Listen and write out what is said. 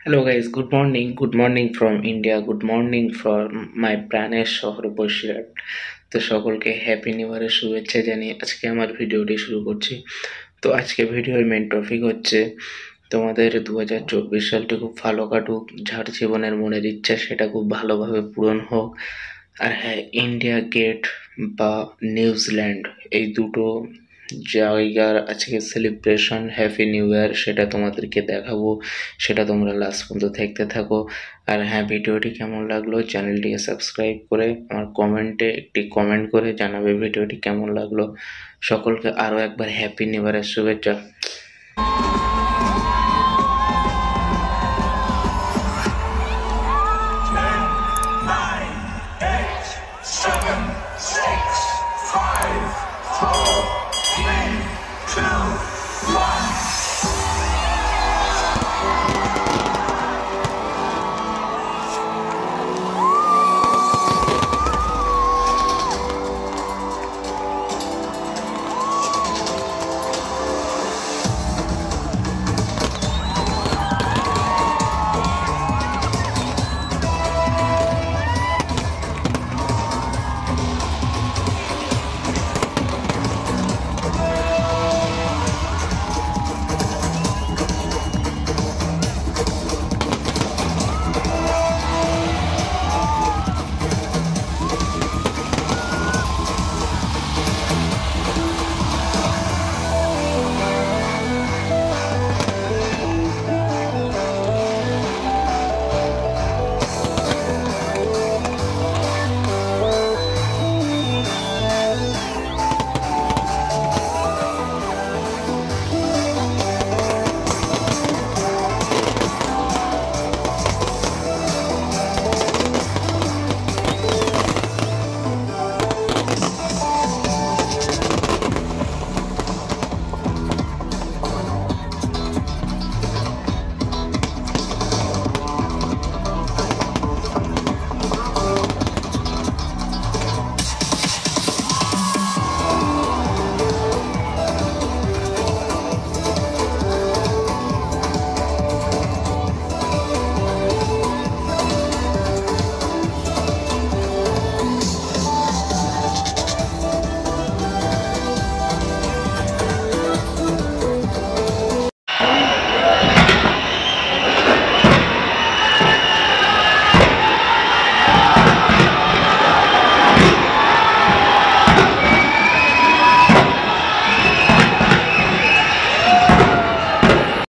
Hello guys, good morning. Good morning from India. Good morning from my প্রাণের শহর বসিরহাট। তো সকলকে হ্যাপি নিউ ইয়ারের শুভেচ্ছা জানিয়ে আজকে আমার ভিডিওটি শুরু করছি। তো আজকে ভিডিওর মেন টপিক হচ্ছে তোমাদের 2024 সালটি খুব ভালো কাটুক, যার জীবনের মনের ইচ্ছা সেটা খুব ভালোভাবে পূরণ হোক। আর হ্যাঁ, ইন্ডিয়া গেট বা নিউজিল্যান্ড এই দুটো জায়গার আজকে সেলিব্রেশন হ্যাপি নিউ ইয়ার সেটা তোমাদেরকে দেখাবো, সেটা তোমরা লাস্ট পর্যন্ত দেখতে থাকো। আর হ্যাঁ, ভিডিওটি কেমন লাগলো চ্যানেলটিকে সাবস্ক্রাইব করে আমার কমেন্টে একটি কমেন্ট করে জানাবে ভিডিওটি কেমন লাগলো। সকলকে আরও একবার হ্যাপি নিউ ইয়ারের শুভেচ্ছা।